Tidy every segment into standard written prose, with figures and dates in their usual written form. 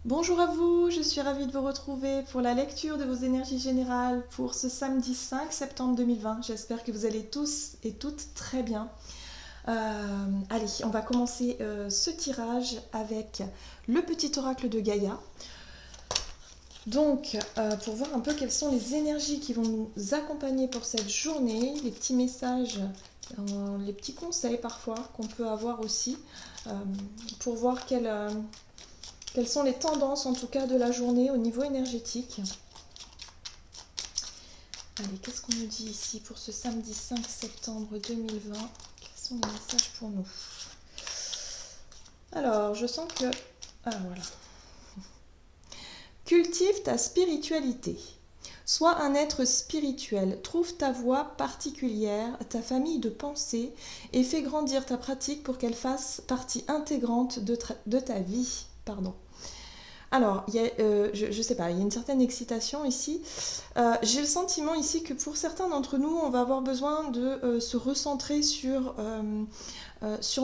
Bonjour à vous, je suis ravie de vous retrouver pour la lecture de vos énergies générales pour ce samedi 5 septembre 2020. J'espère que vous allez tous et toutes très bien. Allez, on va commencer ce tirage avec le petit oracle de Gaïa. Donc, pour voir un peu quelles sont les énergies qui vont nous accompagner pour cette journée, les petits messages, les petits conseils parfois qu'on peut avoir aussi, euh, pour voir quelles sont les tendances en tout cas de la journée au niveau énergétique. Allez, qu'est-ce qu'on nous dit ici pour ce samedi 5 septembre 2020? Quels sont les messages pour nous? Alors, je sens que... Ah, voilà. Cultive ta spiritualité. Sois un être spirituel, trouve ta voie particulière, ta famille de pensée et fais grandir ta pratique pour qu'elle fasse partie intégrante de ta vie. Pardon. Alors, je ne sais pas, il y a une certaine excitation ici. J'ai le sentiment ici que pour certains d'entre nous, on va avoir besoin de se recentrer sur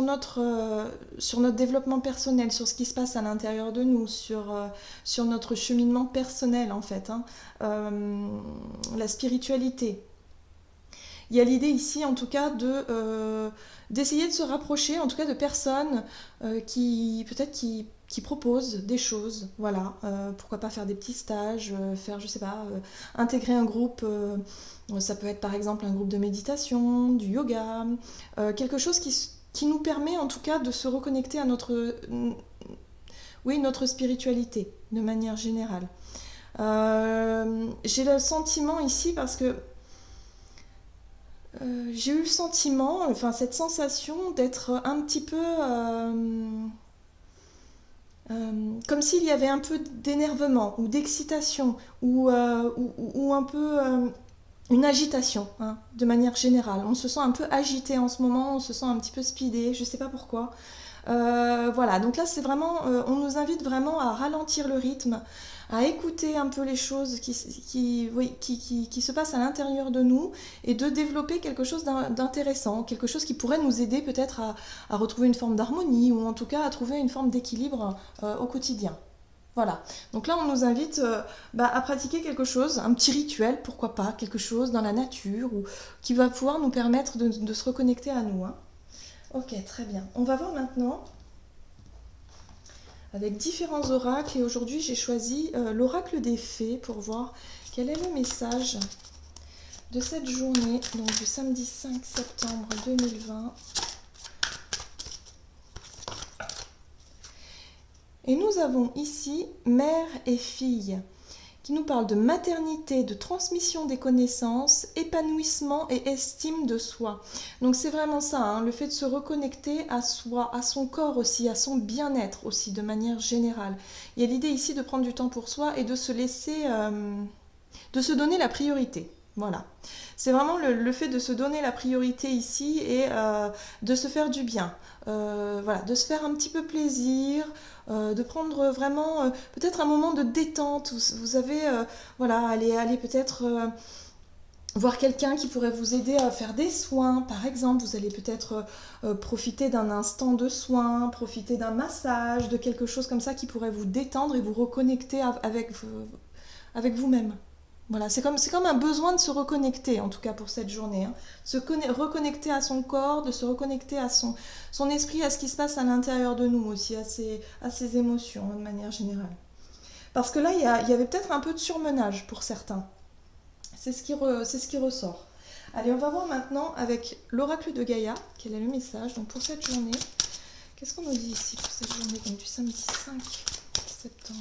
notre développement personnel, sur ce qui se passe à l'intérieur de nous, sur notre cheminement personnel en fait, hein. La spiritualité. Il y a l'idée ici en tout cas d'essayer de se rapprocher en tout cas de personnes qui peut-être qui proposent des choses, voilà, pourquoi pas faire des petits stages, faire je sais pas, intégrer un groupe, ça peut être par exemple un groupe de méditation, du yoga, quelque chose qui nous permet en tout cas de se reconnecter à notre spiritualité de manière générale. J'ai le sentiment ici parce que j'ai eu le sentiment, enfin cette sensation d'être un petit peu comme s'il y avait un peu d'énervement ou d'excitation ou un peu une agitation, hein, de manière générale. On se sent un peu agité en ce moment, on se sent un petit peu speedé, je ne sais pas pourquoi. Voilà, donc là c'est vraiment, on nous invite vraiment à ralentir le rythme, à écouter un peu les choses qui se passent à l'intérieur de nous et de développer quelque chose d'intéressant, quelque chose qui pourrait nous aider peut-être à retrouver une forme d'harmonie ou en tout cas à trouver une forme d'équilibre au quotidien. Voilà, donc là on nous invite à pratiquer quelque chose, un petit rituel, pourquoi pas, quelque chose dans la nature ou qui va pouvoir nous permettre de se reconnecter à nous, hein. Ok, très bien. On va voir maintenant avec différents oracles et aujourd'hui j'ai choisi l'oracle des fées pour voir quel est le message de cette journée, donc du samedi 5 septembre 2020. Et nous avons ici mère et fille qui nous parle de maternité, de transmission des connaissances, épanouissement et estime de soi. Donc c'est vraiment ça, hein, le fait de se reconnecter à soi, à son corps aussi, à son bien-être aussi de manière générale. Il y a l'idée ici de prendre du temps pour soi et de se laisser, de se donner la priorité. Voilà. C'est vraiment le fait de se donner la priorité ici et de se faire du bien. Voilà, de se faire un petit peu plaisir, de prendre vraiment peut-être un moment de détente où vous avez, voilà, aller peut-être voir quelqu'un qui pourrait vous aider à faire des soins, par exemple. Vous allez peut-être profiter d'un instant de soin, profiter d'un massage, de quelque chose comme ça qui pourrait vous détendre et vous reconnecter avec vous-même. Voilà, c'est comme un besoin de se reconnecter, en tout cas pour cette journée, hein. Reconnecter à son corps, de se reconnecter à son esprit, à ce qui se passe à l'intérieur de nous aussi, à ses émotions, hein, de manière générale. Parce que là, il y avait peut-être un peu de surmenage pour certains. C'est ce qui ressort. Allez, on va voir maintenant avec l'oracle de Gaïa, quel est le message donc pour cette journée. Qu'est-ce qu'on nous dit ici pour cette journée, donc du samedi 5 septembre?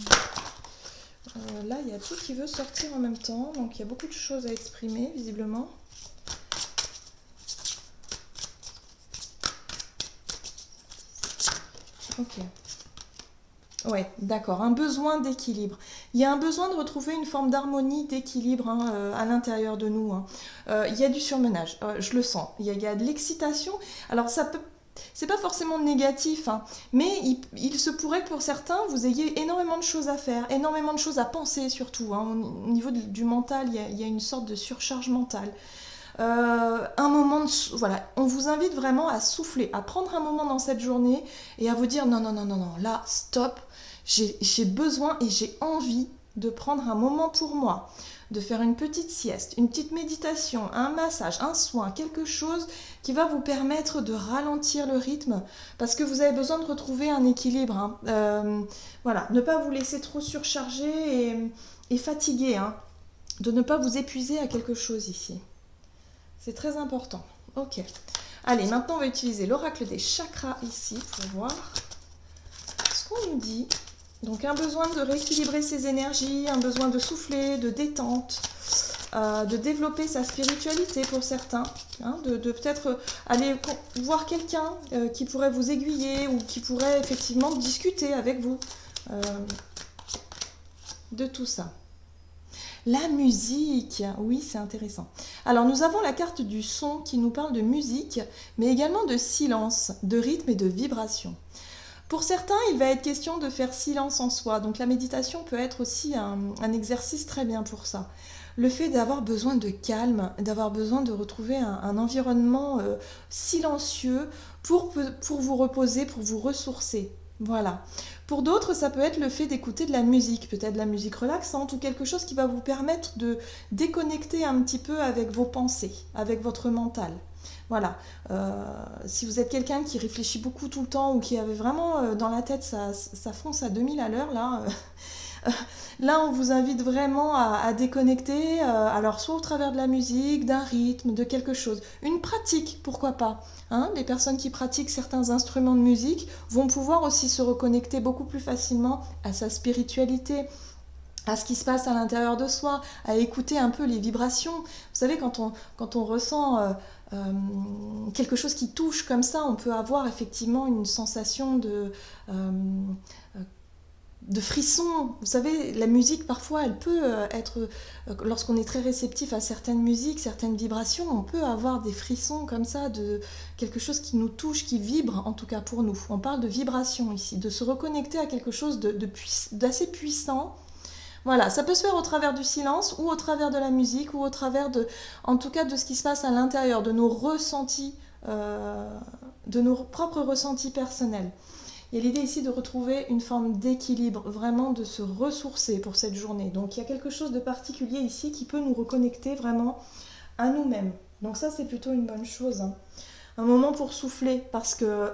Là, il y a tout qui veut sortir en même temps, donc il y a beaucoup de choses à exprimer, visiblement. Ok. Ouais, d'accord. Un besoin d'équilibre. Il y a un besoin de retrouver une forme d'harmonie, d'équilibre, hein, à l'intérieur de nous, hein. Il y a du surmenage, je le sens. Il y a de l'excitation. Alors ça peut, c'est pas forcément négatif, hein, mais il se pourrait que pour certains, vous ayez énormément de choses à faire, énormément de choses à penser surtout, hein. Au niveau du mental, il y a une sorte de surcharge mentale. Un moment voilà, on vous invite vraiment à souffler, à prendre un moment dans cette journée et à vous dire non, non, non, non, non, là, stop. J'ai besoin et j'ai envie de prendre un moment pour moi, de faire une petite sieste, une petite méditation, un massage, un soin, quelque chose qui va vous permettre de ralentir le rythme parce que vous avez besoin de retrouver un équilibre. Hein. Voilà, ne pas vous laisser trop surcharger et fatiguer, hein. De ne pas vous épuiser à quelque chose ici. C'est très important. Ok. Allez, maintenant on va utiliser l'oracle des chakras ici pour voir ce qu'on nous dit. Donc un besoin de rééquilibrer ses énergies, un besoin de souffler, de détente, de développer sa spiritualité pour certains, hein, de peut-être aller voir quelqu'un qui pourrait vous aiguiller ou qui pourrait effectivement discuter avec vous de tout ça. La musique, oui, c'est intéressant. Alors, nous avons la carte du son qui nous parle de musique, mais également de silence, de rythme et de vibration. Pour certains, il va être question de faire silence en soi. Donc, la méditation peut être aussi un exercice très bien pour ça. Le fait d'avoir besoin de calme, d'avoir besoin de retrouver un environnement silencieux pour vous reposer, pour vous ressourcer. Voilà. Pour d'autres, ça peut être le fait d'écouter de la musique, peut-être de la musique relaxante ou quelque chose qui va vous permettre de déconnecter un petit peu avec vos pensées, avec votre mental. Voilà. Si vous êtes quelqu'un qui réfléchit beaucoup tout le temps ou qui avait vraiment dans la tête, ça fonce à 2000 à l'heure, là, on vous invite vraiment à déconnecter, alors soit au travers de la musique, d'un rythme, de quelque chose. Une pratique, pourquoi pas, hein. Les personnes qui pratiquent certains instruments de musique vont pouvoir aussi se reconnecter beaucoup plus facilement à sa spiritualité, à ce qui se passe à l'intérieur de soi, à écouter un peu les vibrations. Vous savez, quand on ressent quelque chose qui touche comme ça, on peut avoir effectivement une sensation de frisson. Vous savez, la musique, parfois, elle peut être... lorsqu'on est très réceptif à certaines musiques, certaines vibrations, on peut avoir des frissons comme ça, de quelque chose qui nous touche, qui vibre, en tout cas pour nous. On parle de vibration ici, de se reconnecter à quelque chose d'assez puissant. Voilà, ça peut se faire au travers du silence, ou au travers de la musique, ou au travers en tout cas, de ce qui se passe à l'intérieur, de nos ressentis, de nos propres ressentis personnels. Il y a l'idée ici de retrouver une forme d'équilibre, vraiment de se ressourcer pour cette journée. Donc il y a quelque chose de particulier ici qui peut nous reconnecter vraiment à nous-mêmes. Donc ça, c'est plutôt une bonne chose, hein. Un moment pour souffler, parce que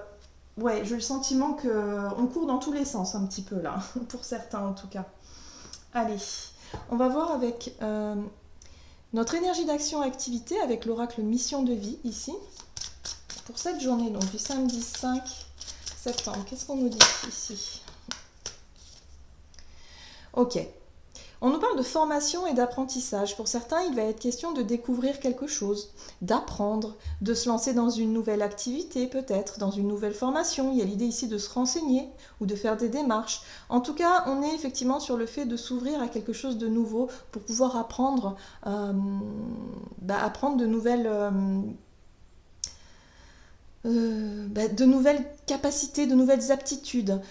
ouais, j'ai le sentiment qu'on court dans tous les sens un petit peu là, pour certains en tout cas. Allez, on va voir avec notre énergie d'action-activité, avec l'oracle mission de vie ici, pour cette journée, donc du samedi 5 septembre. Qu'est-ce qu'on nous dit ici? Ok. On nous parle de formation et d'apprentissage. Pour certains, il va être question de découvrir quelque chose, d'apprendre, de se lancer dans une nouvelle activité peut-être, dans une nouvelle formation. Il y a l'idée ici de se renseigner ou de faire des démarches. En tout cas, on est effectivement sur le fait de s'ouvrir à quelque chose de nouveau pour pouvoir apprendre, apprendre de nouvelles capacités, de nouvelles aptitudes.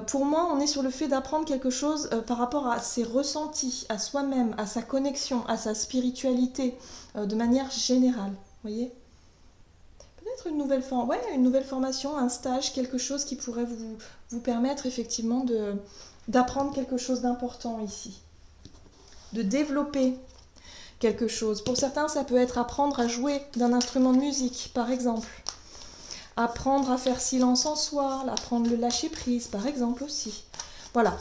Pour moi, on est sur le fait d'apprendre quelque chose par rapport à ses ressentis, à soi-même, à sa connexion, à sa spiritualité, de manière générale. Vous voyez ? Peut-être une nouvelle formation, un stage, quelque chose qui pourrait vous permettre effectivement d'apprendre quelque chose d'important ici. De développer quelque chose. Pour certains, ça peut être apprendre à jouer d'un instrument de musique, par exemple. Apprendre à faire silence en soi, apprendre le lâcher prise, par exemple aussi. Voilà.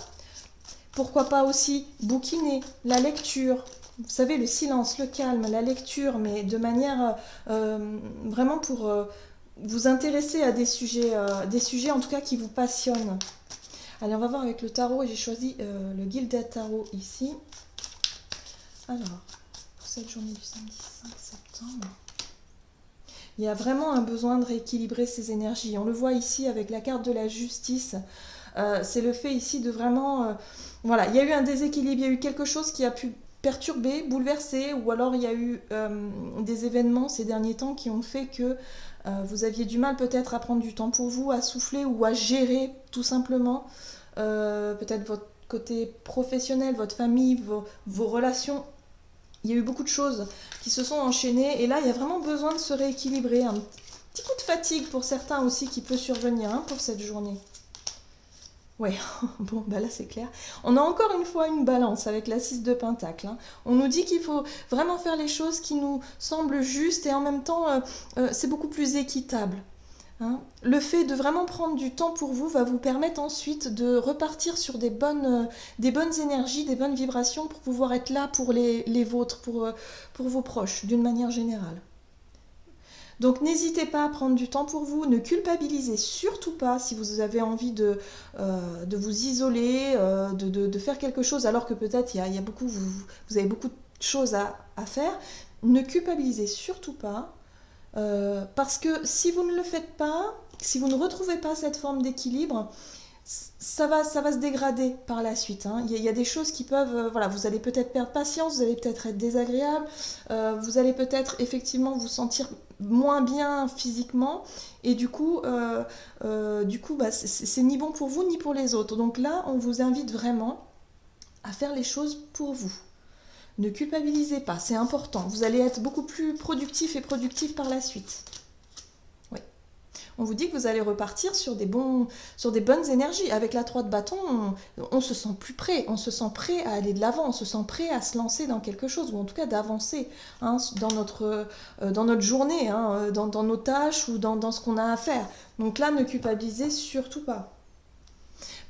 Pourquoi pas aussi bouquiner, la lecture. Vous savez, le silence, le calme, la lecture, mais de manière vraiment pour vous intéresser à des sujets en tout cas qui vous passionnent. Allez, on va voir avec le tarot, et j'ai choisi le Gilded Tarot ici. Alors, pour cette journée du samedi 5 septembre... Il y a vraiment un besoin de rééquilibrer ses énergies. On le voit ici avec la carte de la justice. C'est le fait ici de vraiment... voilà, il y a eu un déséquilibre, il y a eu quelque chose qui a pu perturber, bouleverser, ou alors il y a eu des événements ces derniers temps qui ont fait que vous aviez du mal peut-être à prendre du temps pour vous, à souffler ou à gérer tout simplement peut-être votre côté professionnel, votre famille, vos relations. Il y a eu beaucoup de choses qui se sont enchaînées et là, il y a vraiment besoin de se rééquilibrer. Un petit coup de fatigue pour certains aussi qui peut survenir pour cette journée. Ouais, bon, bah là c'est clair. On a encore une fois une balance avec la 6 de Pentacle, hein. On nous dit qu'il faut vraiment faire les choses qui nous semblent justes et en même temps c'est beaucoup plus équitable, hein. Le fait de vraiment prendre du temps pour vous va vous permettre ensuite de repartir sur des bonnes énergies, des bonnes vibrations pour pouvoir être là pour les vôtres, pour vos proches, d'une manière générale. Donc n'hésitez pas à prendre du temps pour vous, ne culpabilisez surtout pas si vous avez envie de vous isoler, de faire quelque chose alors que peut-être il y a beaucoup, vous avez beaucoup de choses à faire. Ne culpabilisez surtout pas. Parce que si vous ne le faites pas, si vous ne retrouvez pas cette forme d'équilibre, ça va se dégrader par la suite, hein. Il y a des choses qui peuvent, voilà, vous allez peut-être perdre patience, vous allez peut-être être désagréable, vous allez peut-être effectivement vous sentir moins bien physiquement, et du coup bah, c'est ni bon pour vous ni pour les autres. Donc là, on vous invite vraiment à faire les choses pour vous. Ne culpabilisez pas, c'est important. Vous allez être beaucoup plus productif et productif par la suite. Oui. On vous dit que vous allez repartir sur des bonnes énergies. Avec la 3 de bâton, on se sent plus prêt. On se sent prêt à aller de l'avant. On se sent prêt à se lancer dans quelque chose, ou en tout cas d'avancer, hein, dans notre journée, hein, dans nos tâches ou dans ce qu'on a à faire. Donc là, ne culpabilisez surtout pas.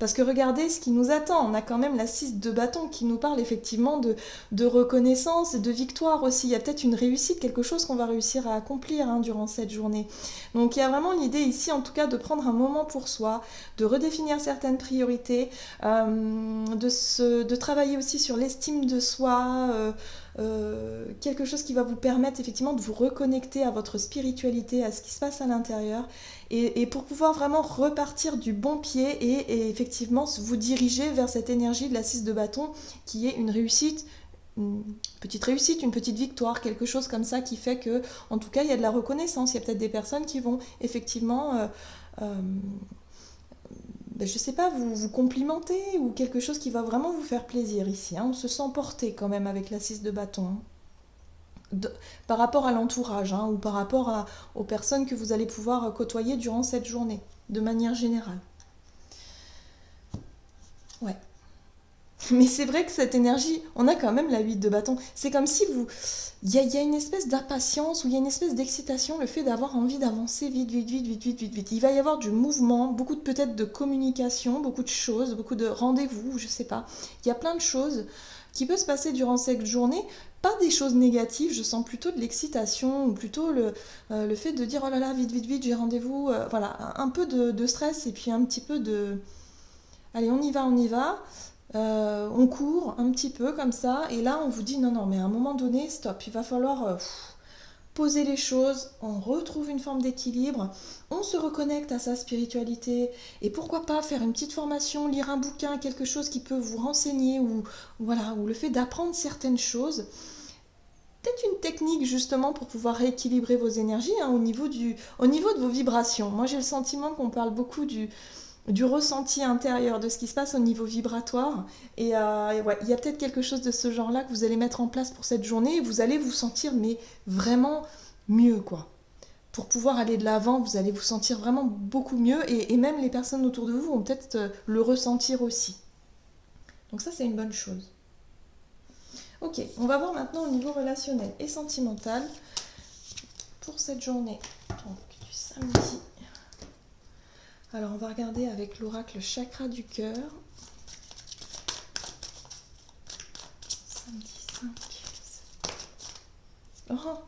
Parce que regardez ce qui nous attend. On a quand même la 6 de bâton qui nous parle effectivement de reconnaissance et de victoire aussi. Il y a peut-être une réussite, quelque chose qu'on va réussir à accomplir, hein, durant cette journée. Donc il y a vraiment l'idée ici, en tout cas, de prendre un moment pour soi, de redéfinir certaines priorités, de travailler aussi sur l'estime de soi, quelque chose qui va vous permettre effectivement de vous reconnecter à votre spiritualité, à ce qui se passe à l'intérieur, et pour pouvoir vraiment repartir du bon pied et effectivement vous diriger vers cette énergie de la 6 de bâton qui est une réussite, une petite victoire, quelque chose comme ça qui fait que, en tout cas, il y a de la reconnaissance. Il y a peut-être des personnes qui vont effectivement, ben, je sais pas, vous complimenter ou quelque chose qui va vraiment vous faire plaisir ici, hein. On se sent porté quand même avec la 6 de bâton, hein. Par rapport à l'entourage, hein, ou par rapport aux personnes que vous allez pouvoir côtoyer durant cette journée, de manière générale. Ouais. Mais c'est vrai que cette énergie, on a quand même la 8 de bâton. C'est comme si vous... Il y a une espèce d'impatience ou il y a une espèce d'excitation, le fait d'avoir envie d'avancer vite, vite, vite, vite, vite, vite, vite. Il va y avoir du mouvement, beaucoup peut-être de communication, beaucoup de choses, beaucoup de rendez-vous, je sais pas. Il y a plein de choses qui peuvent se passer durant cette journée. Pas des choses négatives, je sens plutôt de l'excitation, ou plutôt le fait de dire oh là là, vite, vite, vite, j'ai rendez-vous. Voilà, un peu de stress et puis un petit peu de... Allez, on y va, on y va. On court un petit peu comme ça, et là on vous dit non, non, mais à un moment donné, stop, il va falloir poser les choses, on retrouve une forme d'équilibre, on se reconnecte à sa spiritualité, et pourquoi pas faire une petite formation, lire un bouquin, quelque chose qui peut vous renseigner, ou voilà, ou le fait d'apprendre certaines choses. Peut-être une technique justement pour pouvoir rééquilibrer vos énergies, hein, au niveau de vos vibrations. Moi j'ai le sentiment qu'on parle beaucoup du ressenti intérieur, de ce qui se passe au niveau vibratoire. Et ouais, il y a peut-être quelque chose de ce genre-là que vous allez mettre en place pour cette journée, et vous allez vous sentir mais vraiment mieux, quoi. Pour pouvoir aller de l'avant, vous allez vous sentir vraiment beaucoup mieux, et même les personnes autour de vous vont peut-être le ressentir aussi. Donc ça, c'est une bonne chose. Ok, on va voir maintenant au niveau relationnel et sentimental pour cette journée. Donc, du samedi. Alors, on va regarder avec l'oracle chakra du cœur. Samedi 5. Oh,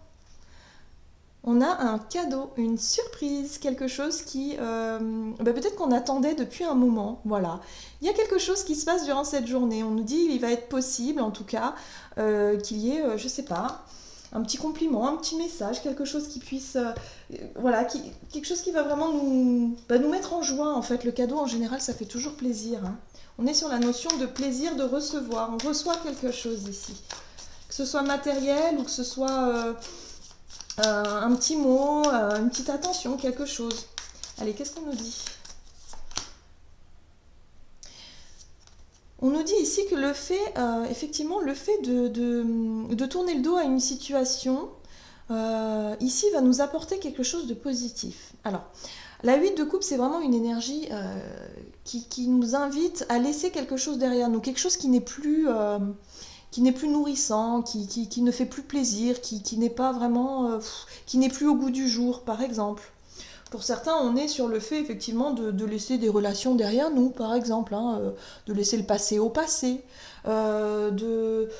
on a un cadeau, une surprise, quelque chose qui... peut-être qu'on attendait depuis un moment, voilà. Il y a quelque chose qui se passe durant cette journée. On nous dit qu'il va être possible, en tout cas, qu'il y ait, je sais pas, un petit compliment, un petit message, quelque chose qui puisse... voilà, quelque chose qui va vraiment nous mettre en joie, en fait. Le cadeau, en général, ça fait toujours plaisir, hein. On est sur la notion de plaisir de recevoir. On reçoit quelque chose ici. Que ce soit matériel ou que ce soit... un petit mot, une petite attention, quelque chose. Allez, qu'est-ce qu'on nous dit? On nous dit ici que le fait, effectivement, le fait de tourner le dos à une situation, ici, va nous apporter quelque chose de positif. Alors, La 8 de coupe, c'est vraiment une énergie qui nous invite à laisser quelque chose derrière nous, quelque chose qui n'est plus nourrissant, qui ne fait plus plaisir, qui n'est pas vraiment, qui n'est plus au goût du jour, par exemple. Pour certains, on est sur le fait effectivement de laisser des relations derrière nous, par exemple, hein, de laisser le passé au passé, d'avoir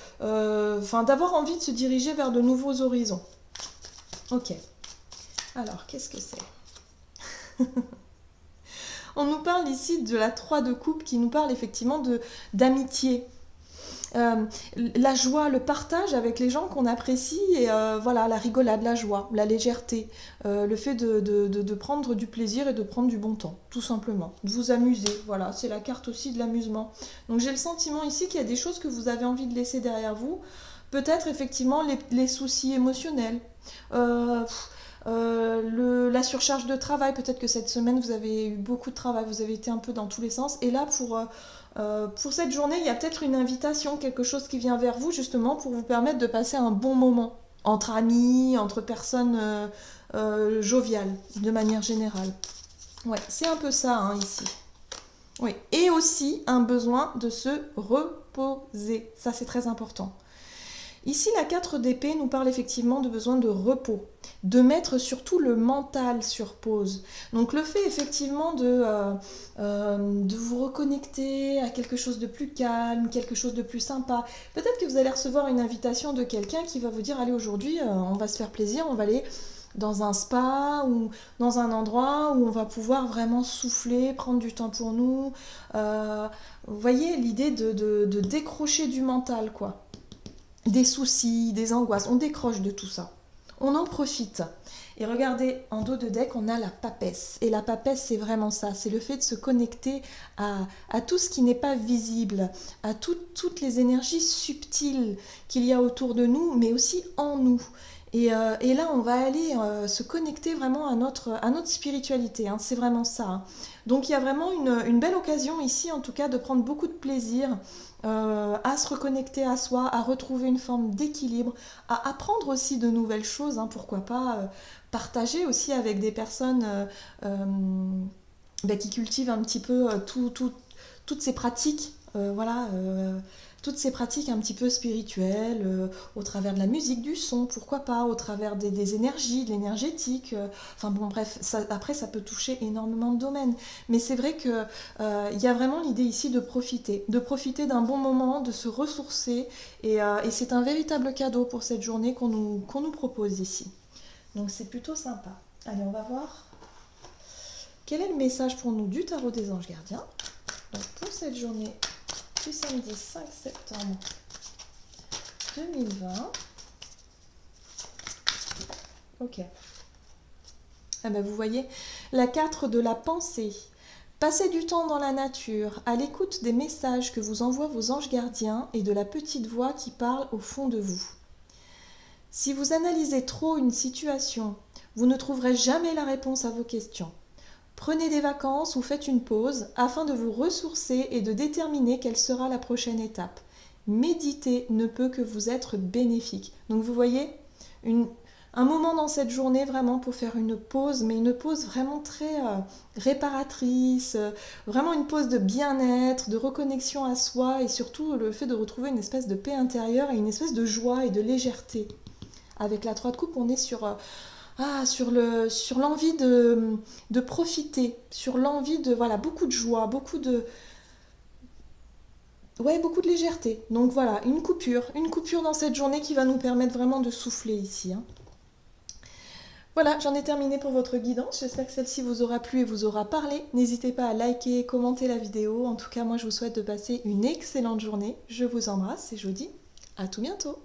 envie de se diriger vers de nouveaux horizons. Ok. Alors, qu'est-ce que c'est? On nous parle ici de la 3 de coupe qui nous parle effectivement d'amitié. La joie, le partage avec les gens qu'on apprécie et voilà, la rigolade, la joie, la légèreté, le fait de prendre du plaisir et de prendre du bon temps, tout simplement, de vous amuser, voilà, c'est la carte aussi de l'amusement. Donc j'ai le sentiment ici qu'il y a des choses que vous avez envie de laisser derrière vous, peut-être effectivement les soucis émotionnels, la surcharge de travail, peut-être que cette semaine vous avez eu beaucoup de travail, vous avez été un peu dans tous les sens, et là pour cette journée, il y a peut-être une invitation, quelque chose qui vient vers vous justement pour vous permettre de passer un bon moment entre amis, entre personnes joviales, de manière générale. Ouais, c'est un peu ça hein, ici. Oui, et aussi un besoin de se reposer, ça c'est très important. Ici, la 4 d'épée nous parle effectivement de besoin de repos, de mettre surtout le mental sur pause. Donc le fait effectivement de vous reconnecter à quelque chose de plus calme, quelque chose de plus sympa. Peut-être que vous allez recevoir une invitation de quelqu'un qui va vous dire « Allez, aujourd'hui, on va se faire plaisir, on va aller dans un spa ou dans un endroit où on va pouvoir vraiment souffler, prendre du temps pour nous. Vous voyez l'idée de décrocher du mental, quoi. Des soucis, des angoisses, on décroche de tout ça. On en profite. Et regardez, en dos de deck, on a la papesse. Et la papesse, c'est vraiment ça. C'est le fait de se connecter à tout ce qui n'est pas visible, à toutes les énergies subtiles qu'il y a autour de nous, mais aussi en nous. Et là, on va aller se connecter vraiment à notre spiritualité. Hein. C'est vraiment ça. Hein. Donc, il y a vraiment une belle occasion ici, en tout cas, de prendre beaucoup de plaisir à se reconnecter à soi, à retrouver une forme d'équilibre, à apprendre aussi de nouvelles choses. Hein. Pourquoi pas partager aussi avec des personnes qui cultivent un petit peu toutes ces pratiques. Voilà. Toutes ces pratiques un petit peu spirituelles, au travers de la musique, du son, pourquoi pas, au travers des énergies, de l'énergétique. Enfin bon, bref, après ça peut toucher énormément de domaines. Mais c'est vrai qu'il y a vraiment l'idée ici de profiter d'un bon moment, de se ressourcer. Et c'est un véritable cadeau pour cette journée qu'on nous propose ici. Donc c'est plutôt sympa. Allez, on va voir quel est le message pour nous du tarot des anges gardiens. Donc pour cette journée du samedi 5 septembre 2020. Ok. Ah ben vous voyez, la 4 de la pensée. Passez du temps dans la nature, à l'écoute des messages que vous envoient vos anges gardiens et de la petite voix qui parle au fond de vous. Si vous analysez trop une situation, vous ne trouverez jamais la réponse à vos questions. Prenez des vacances ou faites une pause afin de vous ressourcer et de déterminer quelle sera la prochaine étape. Méditer ne peut que vous être bénéfique. Donc vous voyez, un moment dans cette journée vraiment pour faire une pause, mais une pause vraiment très réparatrice, vraiment une pause de bien-être, de reconnexion à soi et surtout le fait de retrouver une espèce de paix intérieure et une espèce de joie et de légèreté. Avec la 3 de coupe, on est sur l'envie de profiter, sur l'envie de, voilà, beaucoup de joie, beaucoup de légèreté. Donc voilà, une coupure dans cette journée qui va nous permettre vraiment de souffler ici. Hein. Voilà, j'en ai terminé pour votre guidance. J'espère que celle-ci vous aura plu et vous aura parlé. N'hésitez pas à liker, commenter la vidéo. En tout cas, moi, je vous souhaite de passer une excellente journée. Je vous embrasse et je vous dis à tout bientôt.